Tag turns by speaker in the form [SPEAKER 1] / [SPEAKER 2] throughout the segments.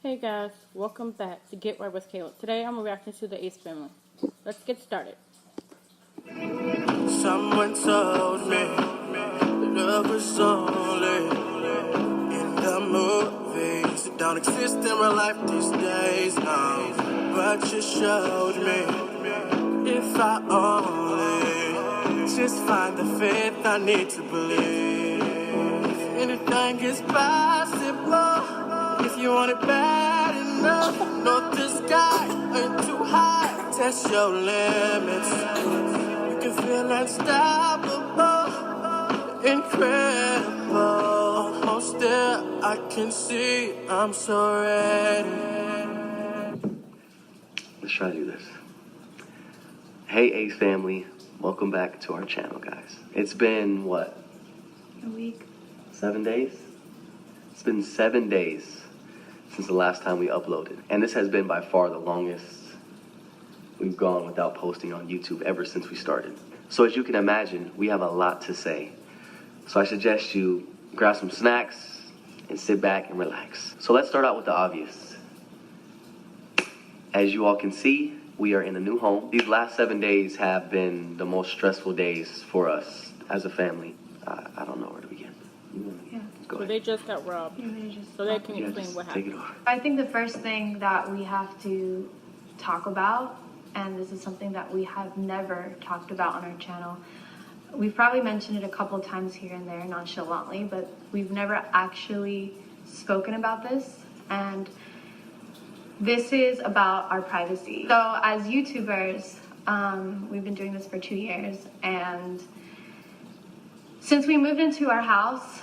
[SPEAKER 1] Hey guys, welcome back to Get Right with Caleb. Today I'm reacting to the Ace Family. Let's get started.
[SPEAKER 2] Someone told me love was only in the movies. It don't exist in real life these days, no. But you showed me if I only just find the faith I need to believe. Anything is possible if you want it bad enough. Know the sky ain't too high. Test your limits. You can feel unstoppable, incredible. Almost there, I can see. I'm so ready.
[SPEAKER 3] Let's try to do this. Hey Ace family, welcome back to our channel, guys. It's been what?
[SPEAKER 4] A week.
[SPEAKER 3] 7 days? It's been 7 days since the last time we uploaded. And this has been by far the longest we've gone without posting on YouTube ever since we started. So as you can imagine, we have a lot to say. So I suggest you grab some snacks and sit back and relax. So let's start out with the obvious. As you all can see, we are in a new home. These last 7 days have been the most stressful days for us as a family. I don't know where to begin.
[SPEAKER 4] Yeah.
[SPEAKER 3] Go
[SPEAKER 1] So
[SPEAKER 3] ahead.
[SPEAKER 1] they just got robbed. So they can
[SPEAKER 3] Yeah,
[SPEAKER 1] explain
[SPEAKER 3] just
[SPEAKER 1] what
[SPEAKER 3] take it
[SPEAKER 1] happened.
[SPEAKER 3] over.
[SPEAKER 4] I think the first thing that we have to talk about, and this is something that we have never talked about on our channel. We've probably mentioned it a couple times here and there nonchalantly, but we've never actually spoken about this. And this is about our privacy. So as YouTubers, we've been doing this for 2 years, and since we moved into our house,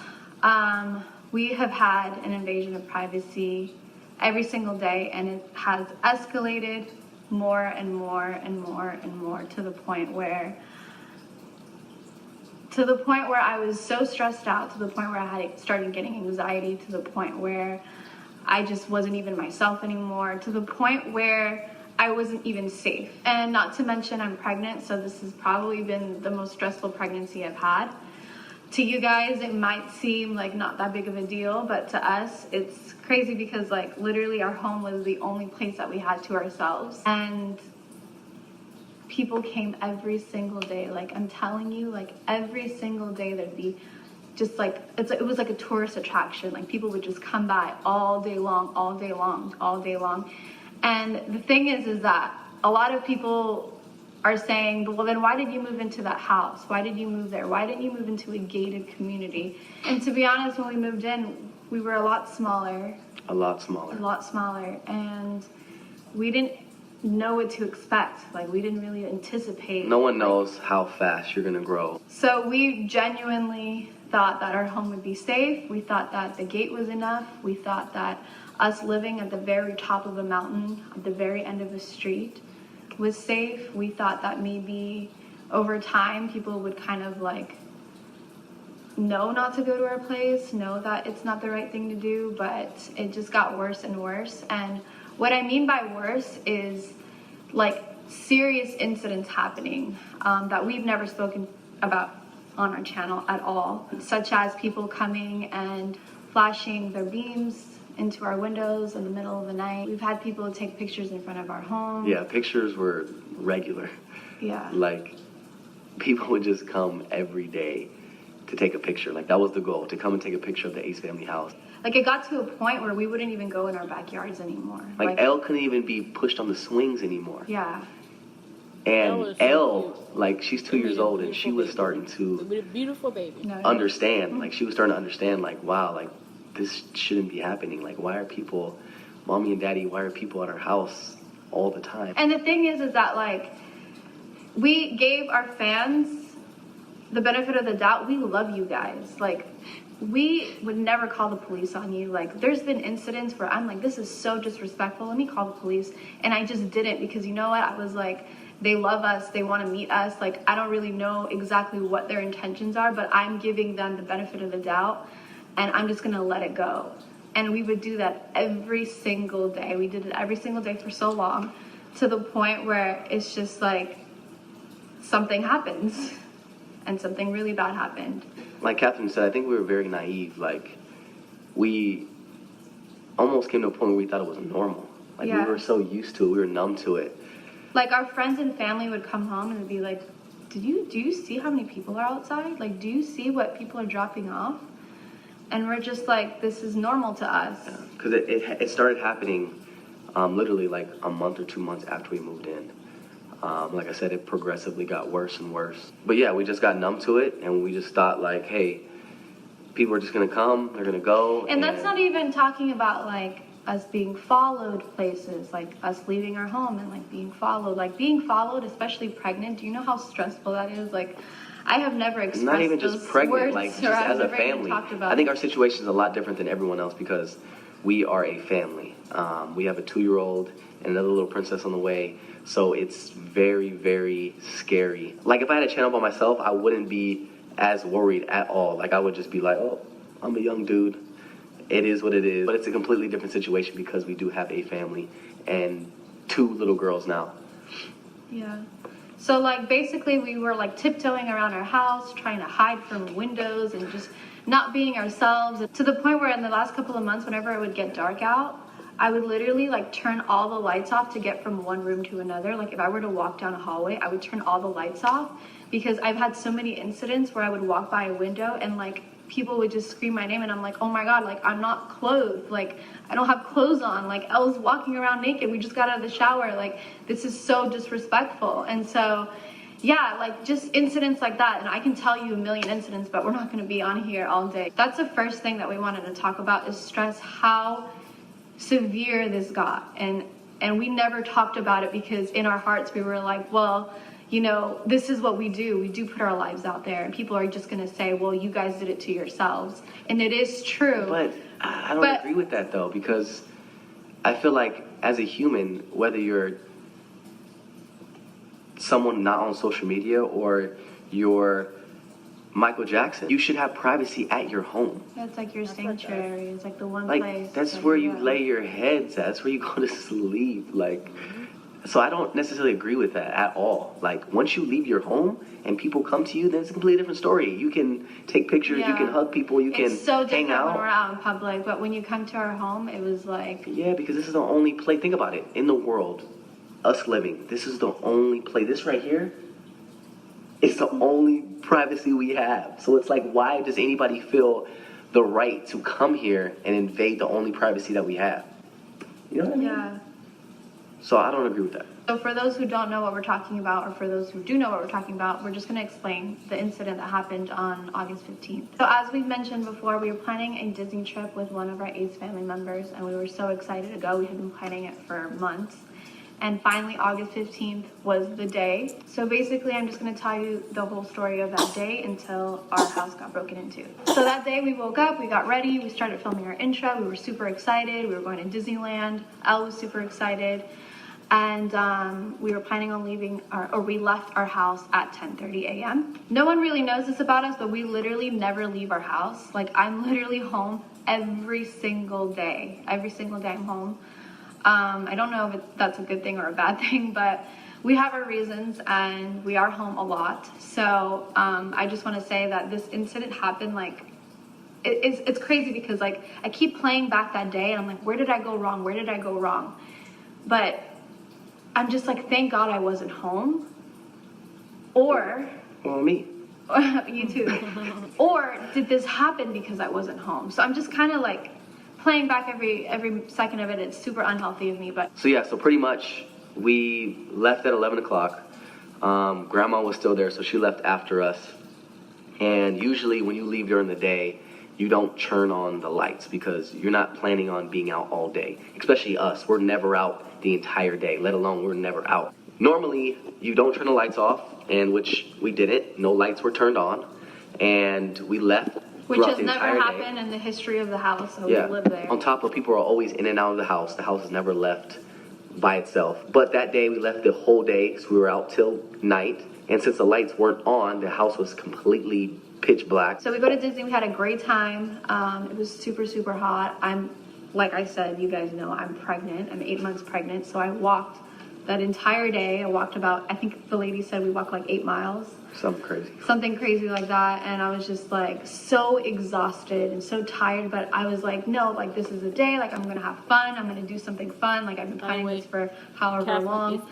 [SPEAKER 4] we have had an invasion of privacy every single day, and it has escalated more and more and more and more to the point where I was so stressed out, to the point where I had started getting anxiety, to the point where I just wasn't even myself anymore, to the point where I wasn't even safe. And not to mention I'm pregnant, so this has probably been the most stressful pregnancy I've had. To you guys, it might seem like not that big of a deal, but to us, it's crazy because like literally our home was the only place that we had to ourselves. And people came every single day. Like I'm telling you, like every single day there'd be just like, it was like a tourist attraction. Like people would just come by all day long, all day long, all day long. And the thing is that a lot of people are saying, well, then why did you move into that house? Why did you move there? Why didn't you move into a gated community? And to be honest, when we moved in, we were a lot smaller.
[SPEAKER 3] A lot smaller.
[SPEAKER 4] A lot smaller. And we didn't know what to expect. Like, we didn't really anticipate.
[SPEAKER 3] No one knows how fast you're gonna grow.
[SPEAKER 4] So we genuinely thought that our home would be safe. We thought that the gate was enough. We thought that us living at the very top of a mountain, at the very end of a street, was safe. We thought that maybe over time people would kind of like know not to go to our place, know that it's not the right thing to do, but it just got worse and worse. And what I mean by worse is like serious incidents happening that we've never spoken about on our channel at all, such as people coming and flashing their beams into our windows in the middle of the night. We've had people take pictures in front of our home.
[SPEAKER 3] Yeah, pictures were regular.
[SPEAKER 4] Yeah.
[SPEAKER 3] Like, people would just come every day to take a picture. Like, that was the goal, to come and take a picture of the Ace family house.
[SPEAKER 4] Like, it got to a point where we wouldn't even go in our backyards anymore.
[SPEAKER 3] Like Elle couldn't even be pushed on the swings anymore.
[SPEAKER 4] Yeah.
[SPEAKER 3] And Elle, like, she's 2 years old, and she was starting to
[SPEAKER 1] With a beautiful baby.
[SPEAKER 4] No,
[SPEAKER 3] understand. Like, she was starting to understand, like, wow, like, this shouldn't be happening. Like, why are people, mommy and daddy, why are people at our house all the time?
[SPEAKER 4] And the thing is that, like, we gave our fans the benefit of the doubt. We love you guys. Like, we would never call the police on you. Like, there's been incidents where I'm like, this is so disrespectful. Let me call the police. And I just didn't, because you know what? I was like, they love us. They want to meet us. Like, I don't really know exactly what their intentions are, but I'm giving them the benefit of the doubt, and I'm just going to let it go. And we would do that every single day. We did it every single day for so long, to the point where it's just like something happens, and something really bad happened.
[SPEAKER 3] Like Catherine said, I think we were very naive. Like, we almost came to a point where we thought it was normal. Like
[SPEAKER 4] Yeah.
[SPEAKER 3] we were so used to it, we were numb to it.
[SPEAKER 4] Like our friends and family would come home and be like, do you see how many people are outside? Like, do you see what people are dropping off? And we're just like, this is normal to us.
[SPEAKER 3] Because it started happening literally like a month or 2 months after we moved in. Like I said, it progressively got worse and worse. But yeah, we just got numb to it, and we just thought like, hey, people are just gonna come, they're gonna go.
[SPEAKER 4] And that's not even talking about like us being followed places, like us leaving our home and like being followed. Like being followed, especially pregnant, do you know how stressful that is? Like I have never expressed
[SPEAKER 3] Not even just
[SPEAKER 4] those
[SPEAKER 3] pregnant,
[SPEAKER 4] words,
[SPEAKER 3] like
[SPEAKER 4] or
[SPEAKER 3] just
[SPEAKER 4] I've
[SPEAKER 3] as a
[SPEAKER 4] never even
[SPEAKER 3] family.
[SPEAKER 4] talked about
[SPEAKER 3] I think
[SPEAKER 4] it.
[SPEAKER 3] our situation is a lot different than everyone else because we are a family. We have a 2-year-old and another little princess on the way. So it's very, very scary. Like if I had a channel by myself, I wouldn't be as worried at all. Like I would just be like, oh, I'm a young dude. It is what it is. But it's a completely different situation because we do have a family and 2 little girls now.
[SPEAKER 4] Yeah. So like basically we were like tiptoeing around our house, trying to hide from windows and just not being ourselves, to the point where in the last couple of months, whenever it would get dark out, I would literally like turn all the lights off to get from one room to another. Like if I were to walk down a hallway, I would turn all the lights off because I've had so many incidents where I would walk by a window and like people would just scream my name and I'm like, oh my God, like I'm not clothed. Like I don't have clothes on. Like Elle's walking around naked. We just got out of the shower. Like this is so disrespectful. And so yeah, like just incidents like that. And I can tell you a million incidents, but we're not going to be on here all day. That's the first thing that we wanted to talk about is stress, how severe this got. And we never talked about it because in our hearts we were like, well, you know, this is what we do. We do put our lives out there and people are just going to say, well, you guys did it to yourselves. And it is true.
[SPEAKER 3] But I don't agree with that though, because I feel like as a human, whether you're someone not on social media or you're Michael Jackson, you should have privacy at your home.
[SPEAKER 4] That's like your sanctuary. It's like the one
[SPEAKER 3] Like
[SPEAKER 4] place.
[SPEAKER 3] that's
[SPEAKER 4] like,
[SPEAKER 3] where you
[SPEAKER 4] yeah.
[SPEAKER 3] lay your heads at. That's where you go to sleep. Like, so I don't necessarily agree with that at all. Like once you leave your home and people come to you, then it's a completely different story. You can take pictures, you
[SPEAKER 4] Yeah.
[SPEAKER 3] can hug people, you can
[SPEAKER 4] It's so
[SPEAKER 3] hang
[SPEAKER 4] different
[SPEAKER 3] out.
[SPEAKER 4] when we're out in public, but when you come to our home, it was like,
[SPEAKER 3] Yeah, because this is the only place, think about it, in the world, us living, this is the only place, this right here, it's the only privacy we have. So it's like, why does anybody feel the right to come here and invade the only privacy that we have? You know what I mean?
[SPEAKER 4] yeah.
[SPEAKER 3] So I don't agree with that.
[SPEAKER 4] So for those who don't know what we're talking about, or for those who do know what we're talking about, we're just going to explain the incident that happened on August 15th. So as we mentioned before, we were planning a Disney trip with one of our Ace family members, and we were so excited to go. We had been planning it for months. And finally, August 15th was the day. So basically, I'm just going to tell you the whole story of that day until our house got broken into. So that day, we woke up, we got ready, we started filming our intro. We were super excited. We were going to Disneyland. Elle was super excited. And we were planning on leaving, we left our house at 10:30 a.m. No one really knows this about us, but we literally never leave our house. Like, I'm literally home every single day. Every single day I'm home. I don't know if that's a good thing or a bad thing, but we have our reasons and we are home a lot. So I just want to say that this incident happened like, it's crazy because like I keep playing back that day and I'm like, where did I go wrong? Where did I go wrong? But I'm just like, thank God I wasn't home. Or
[SPEAKER 3] Well, me.
[SPEAKER 4] you too. Or did this happen because I wasn't home? So I'm just kind of like playing back every second of it. It's super unhealthy of me, but
[SPEAKER 3] So yeah, so pretty much we left at 11 o'clock. Grandma was still there, so she left after us. And usually when you leave during the day, you don't turn on the lights because you're not planning on being out all day. Especially us, we're never out the entire day, let alone we're never out. Normally, you don't turn the lights off, and which we didn't. No lights were turned on, and we left
[SPEAKER 4] which
[SPEAKER 3] throughout
[SPEAKER 4] has
[SPEAKER 3] the
[SPEAKER 4] never
[SPEAKER 3] entire
[SPEAKER 4] happened
[SPEAKER 3] day.
[SPEAKER 4] in the history of the house. So
[SPEAKER 3] Yeah.
[SPEAKER 4] we live there.
[SPEAKER 3] On top of people are always in and out of the house. The house is never left by itself. But that day we left the whole day, so we were out till night. And since the lights weren't on, the house was completely pitch black.
[SPEAKER 4] So we go to Disney. We had a great time. It was super, super hot. Like I said, you guys know I'm pregnant. I'm 8 months pregnant. So I walked that entire day. I walked about, I think the lady said we walked like 8 miles. Something crazy like that. And I was just like so exhausted and so tired, but I was like, no, like this is a day, like I'm gonna have fun, I'm gonna do something fun, like I've been planning this for however long.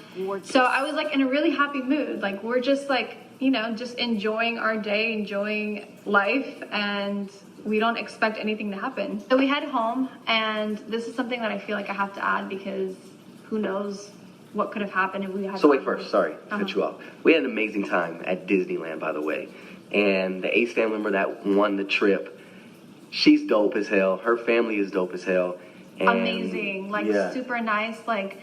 [SPEAKER 4] So I was like in a really happy mood, like we're just like, you know, just enjoying our day, enjoying life, and we don't expect anything to happen. So we head home, and this is something that I feel like I have to add because who knows what could have happened if we had.
[SPEAKER 3] So wait first, sorry to cut you off. We had an amazing time at Disneyland, by the way. And the Ace family member that won the trip, she's dope as hell. Her family is dope as hell. And
[SPEAKER 4] amazing, like super nice. Like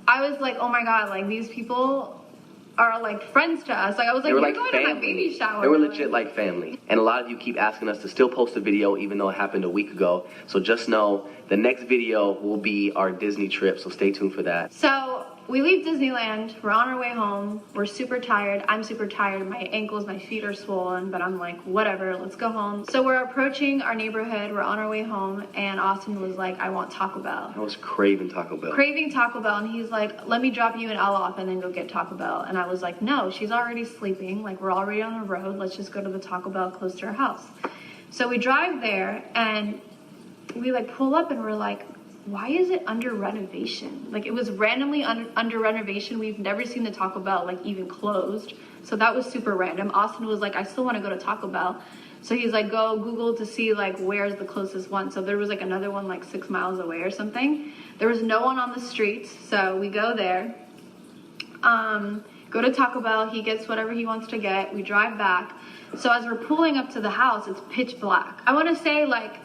[SPEAKER 4] I was like, oh my god, like these people are like friends to us. Like I was like, you're going to my baby shower.
[SPEAKER 3] They were legit like family. And a lot of you keep asking us to still post a video even though it happened a week ago. So just know the next video will be our Disney trip. So stay tuned for that.
[SPEAKER 4] So we leave Disneyland, we're on our way home, we're super tired, I'm super tired, my ankles, my feet are swollen, but I'm like, whatever, let's go home. So we're approaching our neighborhood, we're on our way home, and Austin was like, I want Taco Bell.
[SPEAKER 3] I was craving Taco Bell.
[SPEAKER 4] And he's like, let me drop you and Elle off and then go get Taco Bell. And I was like, no, she's already sleeping, like we're already on the road, let's just go to the Taco Bell close to our house. So we drive there, and we like pull up and we're like, why is it under renovation? Like it was randomly under renovation. We've never seen the Taco Bell like even closed. So that was super random. Austin was like, I still want to go to Taco Bell. So he's like, go Google to see like where's the closest one. So there was like another one like 6 miles away or something. There was no one on the streets. So we go there, go to Taco Bell. He gets whatever he wants to get. We drive back. So as we're pulling up to the house, it's pitch black. I want to say like,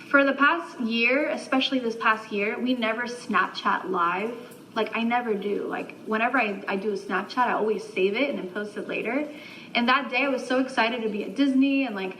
[SPEAKER 4] for the past year, especially this past year, we never Snapchat live. Like I never do. Like whenever I do a Snapchat, I always save it and then post it later. And that day I was so excited to be at Disney, and like,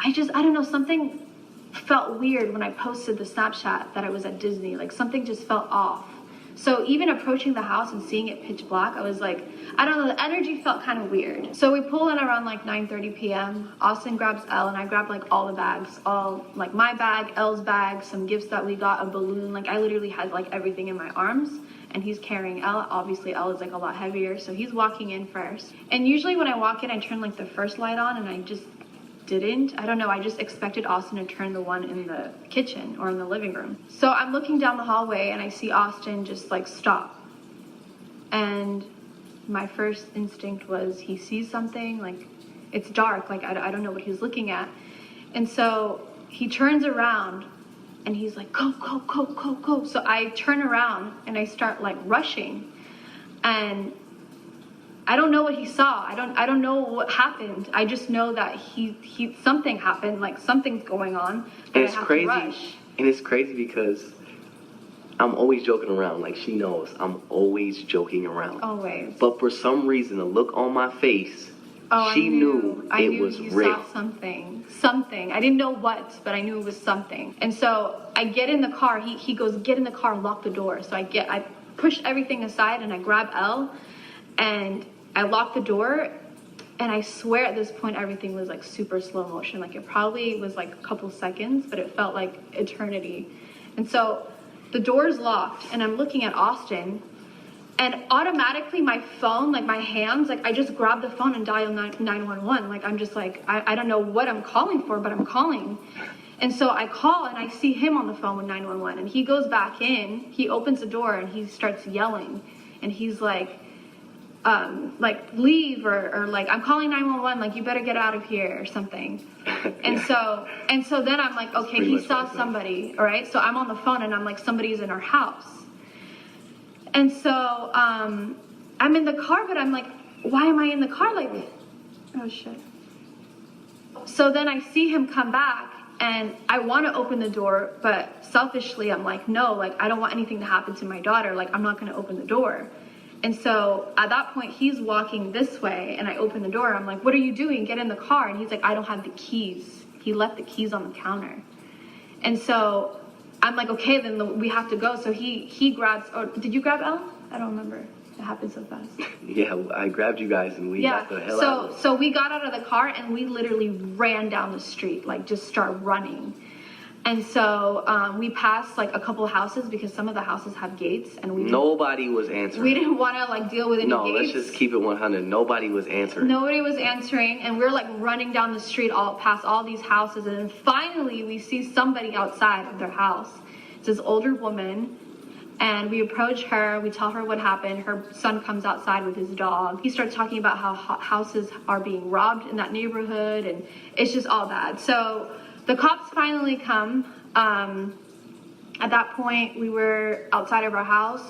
[SPEAKER 4] I don't know, something felt weird when I posted the Snapchat that I was at Disney. Like something just felt off. So even approaching the house and seeing it pitch black, I was like, I don't know, the energy felt kind of weird. So we pull in around like 9:30 p.m. Austin grabs Elle, and I grabbed like all the bags, all like my bag, Elle's bag, some gifts that we got, a balloon. Like I literally had like everything in my arms, and he's carrying Elle. Obviously Elle is like a lot heavier, so he's walking in first. And usually when I walk in, I turn like the first light on, and I just didn't. I don't know, I just expected Austin to turn the one in the kitchen or in the living room. So I'm looking down the hallway and I see Austin just like stop. And my first instinct was he sees something, like it's dark, like I don't know what he's looking at. And so he turns around and he's like, go, go, go, go, go. So I turn around and I start like rushing, and I don't know what he saw. I don't know what happened. I just know that he something happened, like something's going on.
[SPEAKER 3] And it's crazy. And it's crazy because I'm always joking around. Like she knows I'm always joking around.
[SPEAKER 4] Always.
[SPEAKER 3] But for some reason, the look on my face, she knew it was real.
[SPEAKER 4] I knew you saw something. Something. I didn't know what, but I knew it was something. And so I get in the car. He goes, get in the car, lock the door. So I push everything aside and I grab Elle and I locked the door, and I swear at this point everything was like super slow motion. Like it probably was like a couple seconds, but it felt like eternity. And so the door's locked, and I'm looking at Austin, and automatically my phone, like my hands, like I just grab the phone and dial 911. Like I'm just like, I don't know what I'm calling for, but I'm calling. And so I call and I see him on the phone with 911, and he goes back in, he opens the door and he starts yelling, and he's like leave or like I'm calling 911, like you better get out of here or something. And so then I'm like, okay, he saw somebody, all right? So I'm on the phone and I'm like, somebody's in our house. And so I'm in the car, but I'm like, why am I in the car like this? Oh shit. So then I see him come back, and I want to open the door, but selfishly I'm like, no, like I don't want anything to happen to my daughter, like I'm not going to open the door. And so at that point, he's walking this way, and I open the door. I'm like, what are you doing? Get in the car. And he's like, I don't have the keys. He left the keys on the counter. And so I'm like, okay, then we have to go. So he grabs, or did you grab Elle? I don't remember. It happened so fast.
[SPEAKER 3] Yeah, I grabbed you guys, and we got the hell out of it.
[SPEAKER 4] So we got out of the car, and we literally ran down the street, like just start running. And so we passed like a couple houses because some of the houses have gates, and
[SPEAKER 3] Nobody was answering.
[SPEAKER 4] we didn't want to like deal with any
[SPEAKER 3] No,
[SPEAKER 4] gates.
[SPEAKER 3] let's just keep it 100. Nobody was answering.
[SPEAKER 4] Nobody was answering, and we're like running down the street all past all these houses, and then finally we see somebody outside of their house. It's this older woman, and we approach her. We tell her what happened. Her son comes outside with his dog. He starts talking about how houses are being robbed in that neighborhood, and it's just all bad. So the cops finally come. At that point, we were outside of our house.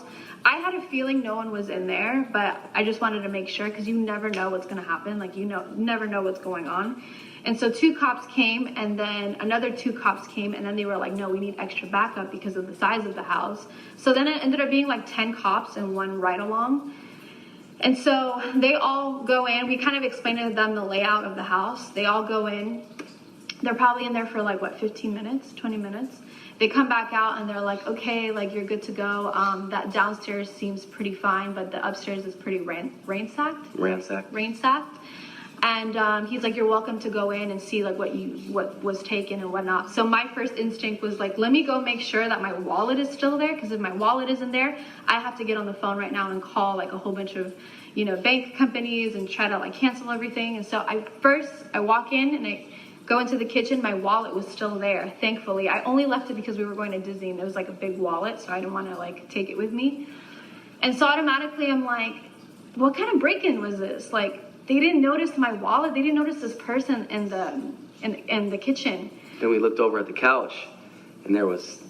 [SPEAKER 4] I had a feeling no one was in there, but I just wanted to make sure because you never know what's going to happen. Like, never know what's going on. And so 2 cops came, and then another 2 cops came, and then they were like, no, we need extra backup because of the size of the house. So then it ended up being like 10 cops and 1 ride-along. And so they all go in. We kind of explained to them the layout of the house. They all go in. They're probably in there for like, 15 minutes, 20 minutes. They come back out and they're like, okay, like you're good to go. That downstairs seems pretty fine, but the upstairs is pretty ransacked. And he's like, you're welcome to go in and see like what was taken and whatnot. So my first instinct was like, let me go make sure that my wallet is still there, because if my wallet isn't there, I have to get on the phone right now and call like a whole bunch of, bank companies and try to like cancel everything. And so I walk in and I go into the kitchen. My wallet was still there, thankfully. I only left it because we were going to Disney and it was like a big wallet, so I didn't want to like take it with me. And so automatically I'm like, what kind of break-in was this? Like, they didn't notice my wallet. They didn't notice this person in the kitchen.
[SPEAKER 3] Then we looked over at the couch, and there was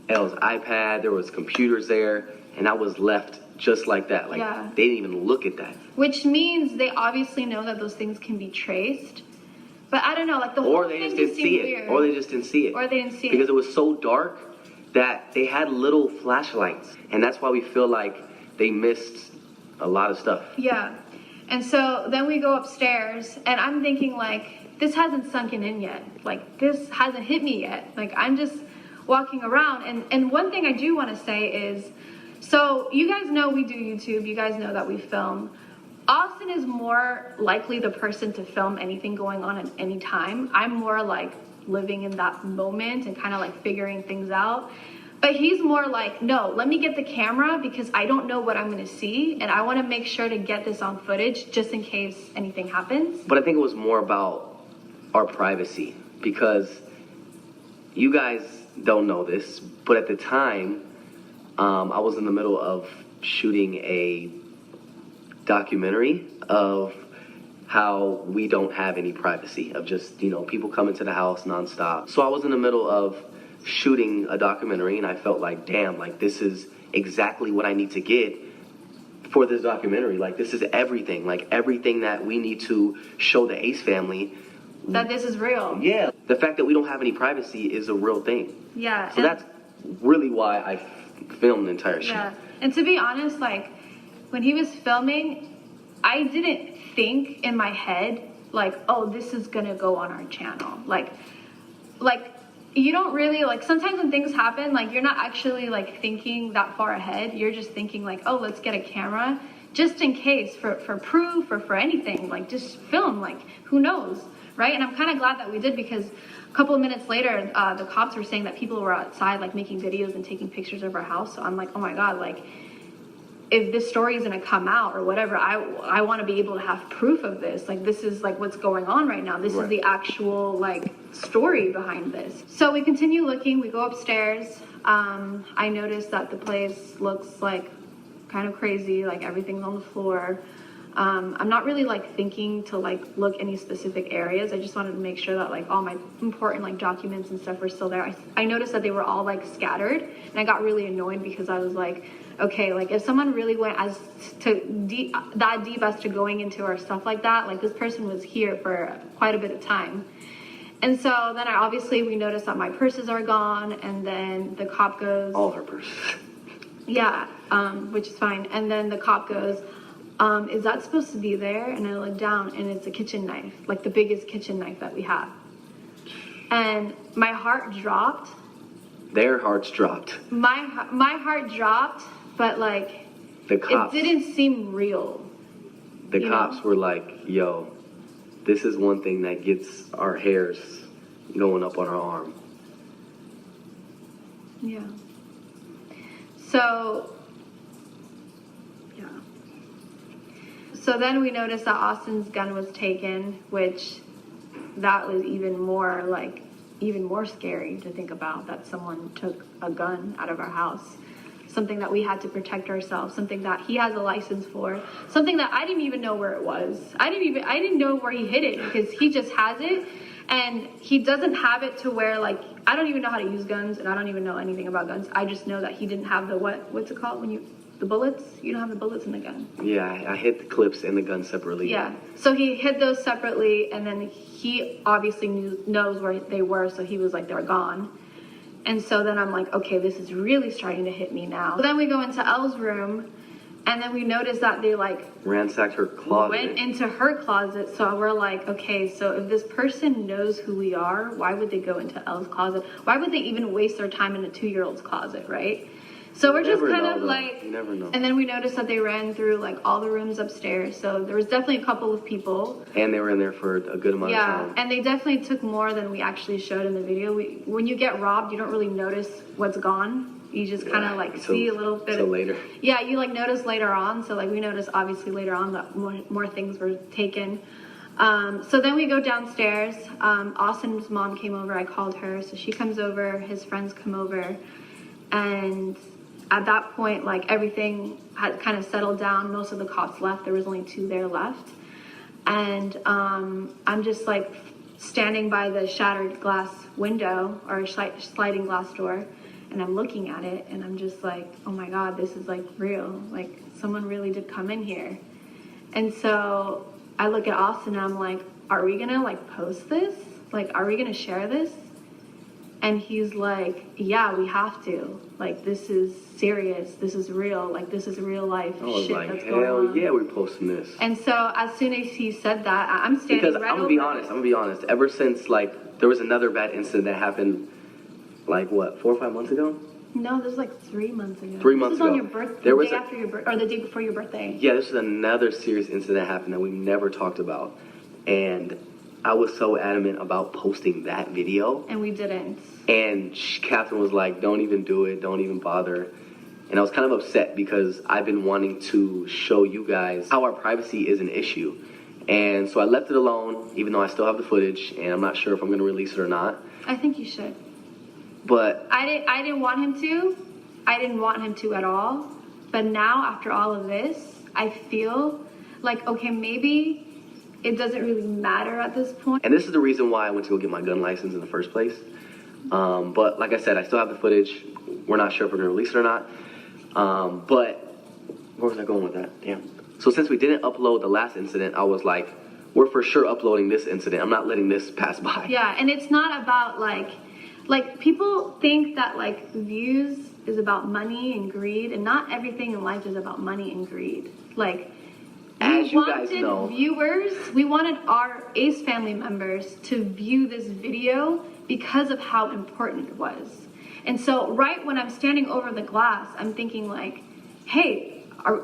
[SPEAKER 3] Elle's iPad, there was computers there, and I was left just like that. Like,
[SPEAKER 4] Yeah.
[SPEAKER 3] They didn't even look at that.
[SPEAKER 4] Which means they obviously know that those things can be traced. But I don't know, like the whole
[SPEAKER 3] Or they
[SPEAKER 4] thing
[SPEAKER 3] just didn't see
[SPEAKER 4] weird.
[SPEAKER 3] it. Or they just didn't see it.
[SPEAKER 4] Or they didn't see it.
[SPEAKER 3] Because it was so dark that they had little flashlights. And that's why we feel like they missed a lot of stuff.
[SPEAKER 4] Yeah. And so then we go upstairs, and I'm thinking, like, this hasn't sunken in yet. Like, this hasn't hit me yet. Like, I'm just walking around. And one thing I do want to say is, so you guys know we do YouTube. You guys know that we film. Austin is more likely the person to film anything going on at any time. I'm more like living in that moment and kind of like figuring things out. But he's more like, no, let me get the camera because I don't know what I'm going to see. And I want to make sure to get this on footage just in case anything happens.
[SPEAKER 3] But I think it was more about our privacy, because you guys don't know this, but at the time, I was in the middle of shooting a documentary of how we don't have any privacy, of just, people coming to the house nonstop. So I was in the middle of shooting a documentary, and I felt like, damn, like this is exactly what I need to get for this documentary. Like, this is everything, like everything that we need to show the Ace family.
[SPEAKER 4] That this is real.
[SPEAKER 3] Yeah, the fact that we don't have any privacy is a real thing.
[SPEAKER 4] Yeah.
[SPEAKER 3] So that's really why I filmed the entire show.
[SPEAKER 4] Yeah. And to be honest, like, when he was filming, I didn't think in my head, like, oh, this is gonna go on our channel. Like, you don't really, like, sometimes when things happen, like, you're not actually, like, thinking that far ahead. You're just thinking, like, oh, let's get a camera just in case, for proof or for anything. Like, just film, like, who knows, right? And I'm kind of glad that we did, because a couple of minutes later, the cops were saying that people were outside, like, making videos and taking pictures of our house. So I'm like, oh, my God, like, if this story is going to come out or whatever, I want to be able to have proof of this. Like, this is like what's going on right now. This is the actual like story behind this. So we continue looking. We go upstairs. I noticed that the place looks like kind of crazy. Like, everything's on the floor. I'm not really like thinking to like look any specific areas. I just wanted to make sure that like all my important like documents and stuff were still there. I noticed that they were all like scattered, and I got really annoyed because I was like, okay, like if someone really went that deep as to going into our stuff like that, like this person was here for quite a bit of time. And so then we noticed that my purses are gone, and then the cop goes,
[SPEAKER 3] All her purses.
[SPEAKER 4] yeah, which is fine. And then the cop goes, is that supposed to be there? And I look down, and it's a kitchen knife, like the biggest kitchen knife that we have. And my heart dropped.
[SPEAKER 3] Their hearts dropped.
[SPEAKER 4] My heart dropped, but like,
[SPEAKER 3] The cops.
[SPEAKER 4] it didn't seem real.
[SPEAKER 3] The cops were like, yo, this is one thing that gets our hairs going up on our arm.
[SPEAKER 4] Yeah. So, yeah. So then we noticed that Austin's gun was taken, which that was even more scary to think about, that someone took a gun out of our house. Something that we had to protect ourselves, something that he has a license for, something that I didn't even know where it was. I didn't know where he hid it, because he just has it, and he doesn't have it to where, like, I don't even know how to use guns, and I don't even know anything about guns. I just know that he didn't have the what's it called the bullets? You don't have the bullets in the gun.
[SPEAKER 3] Yeah, I hid the clips and the gun separately.
[SPEAKER 4] Yeah, so he hid those separately, and then he obviously knows where they were, so he was like, they're gone. And so then I'm like, okay, this is really starting to hit me now. So then we go into Elle's room, and then we notice that they like
[SPEAKER 3] Ransacked her closet.
[SPEAKER 4] went into her closet. So we're like, okay, so if this person knows who we are, why would they go into Elle's closet? Why would they even waste their time in a 2-year-old's closet, right? So we're just kind of like,
[SPEAKER 3] you never know.
[SPEAKER 4] And then we noticed that they ran through like all the rooms upstairs. So there was definitely a couple of people.
[SPEAKER 3] And they were in there for a good amount of time.
[SPEAKER 4] Yeah, and they definitely took more than we actually showed in the video. When you get robbed, you don't really notice what's gone. You just kind of like see a little bit.
[SPEAKER 3] Until later.
[SPEAKER 4] Yeah, you like notice later on. So like we noticed obviously later on that more things were taken. So then we go downstairs. Austin's mom came over. I called her, so she comes over. His friends come over, and at that point, like, everything had kind of settled down. Most of the cops left. There was only 2 there left. And I'm just, like, standing by the shattered glass window, or sliding glass door, and I'm looking at it, and I'm just like, oh, my God, this is, like, real. Like, someone really did come in here. And so I look at Austin, and I'm like, are we going to, like, post this? Like, are we going to share this? And he's like, yeah, we have to. Like, this is serious. This is real. Like, this is real life
[SPEAKER 3] I was
[SPEAKER 4] shit
[SPEAKER 3] like,
[SPEAKER 4] that's going
[SPEAKER 3] hell
[SPEAKER 4] on.
[SPEAKER 3] yeah, we're posting this.
[SPEAKER 4] And so as soon as he said that, I'm standing
[SPEAKER 3] Because
[SPEAKER 4] right
[SPEAKER 3] I'm gonna be honest. Ever since, like, there was another bad incident that happened, like, what, 4 or 5 months ago?
[SPEAKER 4] No, this was like 3 months ago.
[SPEAKER 3] 3 months
[SPEAKER 4] This was
[SPEAKER 3] ago.
[SPEAKER 4] on your birthday,
[SPEAKER 3] There was
[SPEAKER 4] day
[SPEAKER 3] a-
[SPEAKER 4] after your birthday, or the day before your birthday.
[SPEAKER 3] Yeah, this is another serious incident that happened that we never talked about. And I was so adamant about posting that video.
[SPEAKER 4] And we didn't.
[SPEAKER 3] And Catherine was like, don't even do it. Don't even bother. And I was kind of upset because I've been wanting to show you guys how our privacy is an issue. And so I left it alone, even though I still have the footage, and I'm not sure if I'm going to release it or not.
[SPEAKER 4] I think you should.
[SPEAKER 3] But
[SPEAKER 4] I didn't want him to. I didn't want him to at all. But now, after all of this, I feel like, okay, maybe it doesn't really matter at this point.
[SPEAKER 3] And this is the reason why I went to go get my gun license in the first place. But like I said, I still have the footage. We're not sure if we're going to release it or not. But where was I going with that? Damn. So since we didn't upload the last incident, I was like, we're for sure uploading this incident. I'm not letting this pass by.
[SPEAKER 4] Yeah, and it's not about like people think that like views is about money and greed, and not everything in life is about money and greed. Like,
[SPEAKER 3] As
[SPEAKER 4] we
[SPEAKER 3] you guys
[SPEAKER 4] wanted
[SPEAKER 3] know,
[SPEAKER 4] viewers, we wanted our Ace family members to view this video because of how important it was. And so right when I'm standing over the glass, I'm thinking like, hey,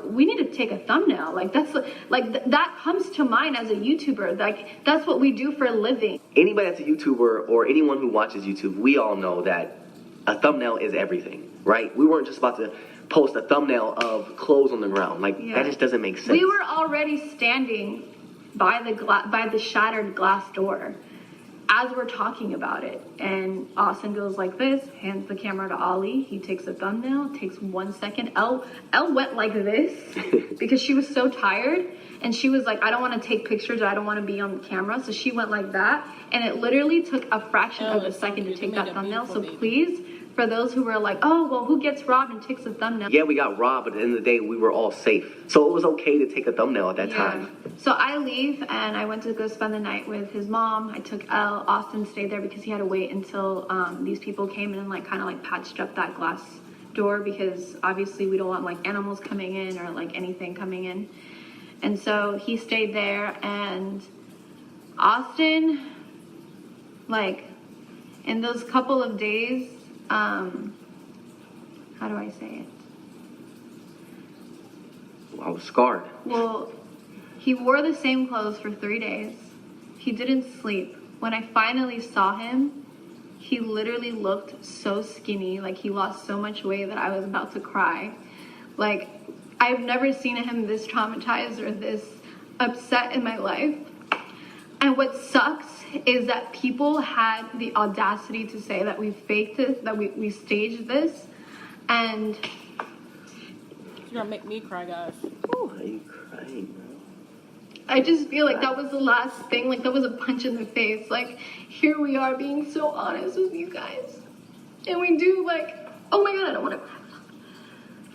[SPEAKER 4] we need to take a thumbnail. Like that comes to mind as a YouTuber. Like that's what we do for a living.
[SPEAKER 3] anybody that's a YouTuber or anyone who watches YouTube, we all know that a thumbnail is everything, right? We weren't just about to post a thumbnail of clothes on the ground. Like,
[SPEAKER 4] Yeah.
[SPEAKER 3] that just doesn't make sense.
[SPEAKER 4] We were already standing by the shattered glass door as we're talking about it, and Austin goes like this, hands the camera to Ollie. He takes a thumbnail, takes 1 second. Elle went like this because she was so tired, and she was like, I don't want to take pictures, I don't want to be on the camera, so she went like that, and it literally took a fraction of a second to take that thumbnail. So please, for those who were like, oh, well, who gets robbed and takes a thumbnail?
[SPEAKER 3] Yeah, we got robbed, but at the end of the day, we were all safe. So it was okay to take a thumbnail at that time.
[SPEAKER 4] So I leave, and I went to go spend the night with his mom. I took Elle. Austin stayed there because he had to wait until these people came in and like kind of like patched up that glass door, because obviously we don't want like animals coming in or like anything coming in. And so he stayed there, and Austin, like in those couple of days, how do I say it?
[SPEAKER 3] I was scarred.
[SPEAKER 4] Well, he wore the same clothes for 3 days. He didn't sleep. When I finally saw him, he literally looked so skinny, like he lost so much weight that I was about to cry. Like, I've never seen him this traumatized or this upset in my life. And what sucks is that people had the audacity to say that we faked it, that we staged this, and
[SPEAKER 1] You're gonna make me cry, guys.
[SPEAKER 3] Oh, are you crying, bro?
[SPEAKER 4] I just feel like that was the last thing, like that was a punch in the face. Like, here we are being so honest with you guys. And we do, like, oh my god, I don't want to cry.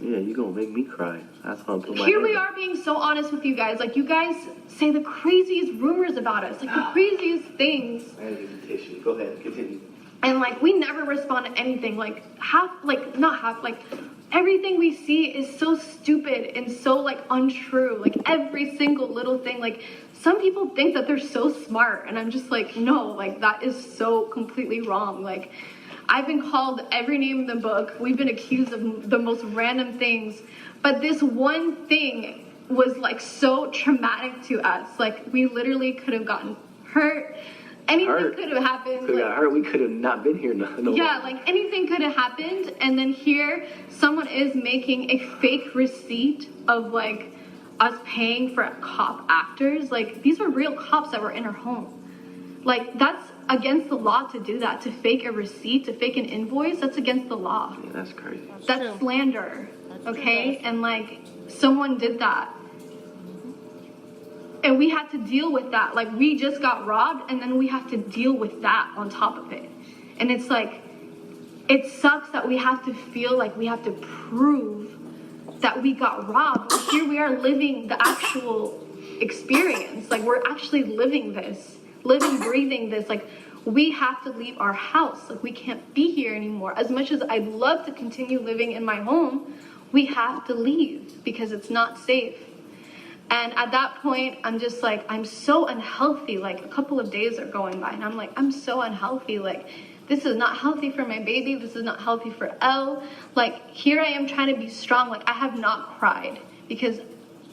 [SPEAKER 3] Yeah, you gonna make me cry. That's why I'm putting my
[SPEAKER 4] Here
[SPEAKER 3] hand
[SPEAKER 4] we
[SPEAKER 3] up.
[SPEAKER 4] are being so honest with you guys. Like, you guys say the craziest rumors about us, like the craziest things.
[SPEAKER 3] I gotta get the tissue. Go ahead, continue.
[SPEAKER 4] And like, we never respond to anything. Like, everything we see is so stupid and so like untrue. Like, every single little thing. Like, some people think that they're so smart, and I'm just like, no, like, that is so completely wrong. Like, I've been called every name in the book. We've been accused of the most random things. But this one thing was like so traumatic to us. Like, we literally could have gotten hurt. Anything could have happened.
[SPEAKER 3] Could have got hurt. We could have not been here. No
[SPEAKER 4] yeah, like anything could have happened. And then here, someone is making a fake receipt of like us paying for cop actors. Like, these were real cops that were in our home. Like, that's against the law to do that, to fake a receipt, to fake an invoice. That's against the law.
[SPEAKER 3] Yeah, that's crazy.
[SPEAKER 4] That's
[SPEAKER 1] true.
[SPEAKER 4] slander.
[SPEAKER 1] That's
[SPEAKER 4] Okay?
[SPEAKER 1] true.
[SPEAKER 4] And like, someone did that. And we had to deal with that. Like, we just got robbed, and then we have to deal with that on top of it. And it's like, it sucks that we have to feel like we have to prove that we got robbed. But here we are living the actual experience. Like, we're actually living this, living, breathing this. Like, we have to leave our house. Like, we can't be here anymore. As much as I'd love to continue living in my home, we have to leave because it's not safe. And at that point, I'm just like, I'm so unhealthy. Like, a couple of days are going by, and I'm like, I'm so unhealthy. Like, this is not healthy for my baby. This is not healthy for Elle. Like, here I am trying to be strong. Like, I have not cried because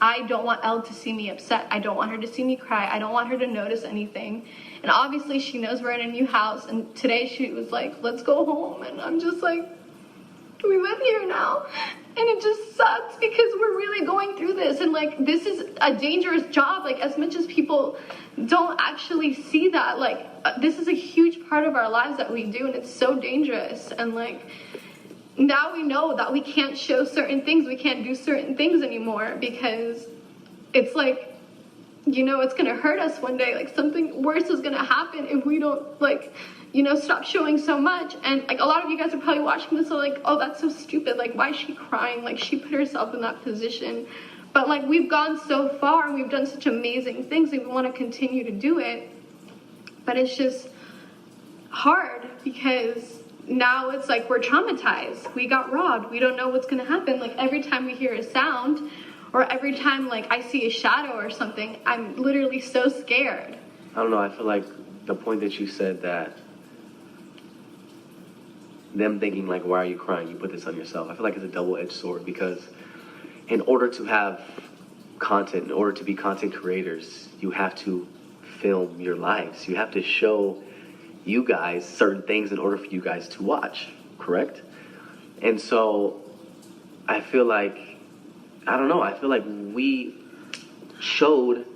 [SPEAKER 4] I don't want Elle to see me upset. I don't want her to see me cry. I don't want her to notice anything. And obviously, she knows we're in a new house. And today she was like, let's go home. And I'm just like, we live here now. And it just sucks because we're really going through this. And like, this is a dangerous job. Like, as much as people don't actually see that, like, this is a huge part of our lives that we do. And it's so dangerous. And like, now we know that we can't show certain things. We can't do certain things anymore because it's like, you know, it's going to hurt us one day. Like, something worse is going to happen if we don't, like, you know, stop showing so much. And like, a lot of you guys are probably watching this, so like, oh, that's so stupid. Like, why is she crying? Like, she put herself in that position. But like, we've gone so far and we've done such amazing things, and we want to continue to do it. But it's just hard because now it's like we're traumatized. We got robbed. We don't know what's going to happen. Like, every time we hear a sound or every time like I see a shadow or something, I'm literally so scared.
[SPEAKER 3] I don't know. I feel like the point that you said that them thinking like, why are you crying? You put this on yourself. I feel like it's a double-edged sword because in order to have content, in order to be content creators, you have to film your lives. You have to show you guys certain things in order for you guys to watch, correct? And so I feel like, I don't know, I feel like we showed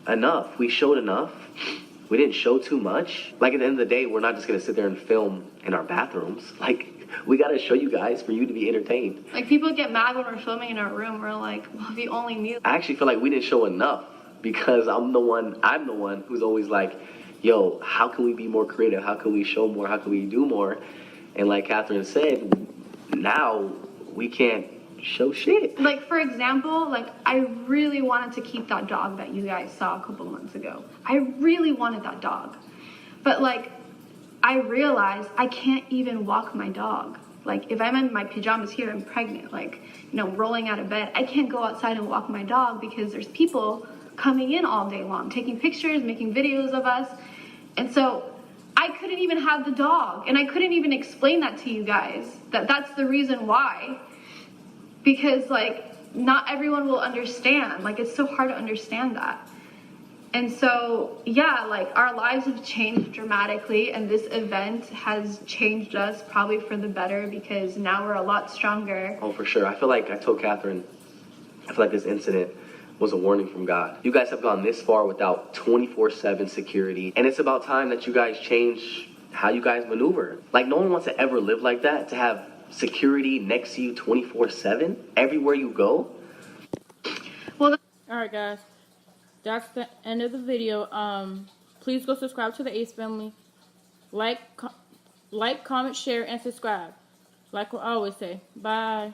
[SPEAKER 3] enough. We showed enough. We didn't show too much. Like, at the end of the day, we're not just gonna sit there and film in our bathrooms. Like, we gotta show you guys for you to be entertained.
[SPEAKER 4] Like, people get mad when we're filming in our room. We're like, well, if you only knew.
[SPEAKER 3] I actually feel like we didn't show enough because I'm the one who's always like, yo, how can we be more creative? How can we show more? How can we do more? And like Catherine said, now we can't show shit.
[SPEAKER 4] Like, for example, like, I really wanted to keep that dog that you guys saw a couple months ago. I really wanted that dog. But like, I realized I can't even walk my dog. Like, if I'm in my pajamas here, I'm pregnant, like, you know, rolling out of bed, I can't go outside and walk my dog because there's people coming in all day long, taking pictures, making videos of us. And so I couldn't even have the dog. And I couldn't even explain that to you guys, that that's the reason why. Because like, not everyone will understand. Like, it's so hard to understand that. And so, yeah, like our lives have changed dramatically, and this event has changed us probably for the better because now we're a lot stronger.
[SPEAKER 3] Oh, for sure. I feel like I told Catherine, I feel like this incident was a warning from God. You guys have gone this far without 24/7 security, and it's about time that you guys change how you guys maneuver. Like, no one wants to ever live like that, to have security next to you 24/7 everywhere you go.
[SPEAKER 4] Well,
[SPEAKER 1] Alright guys, that's the end of the video. Please go subscribe to the Ace family. Like, comment, share, and subscribe. Like we always say. Bye.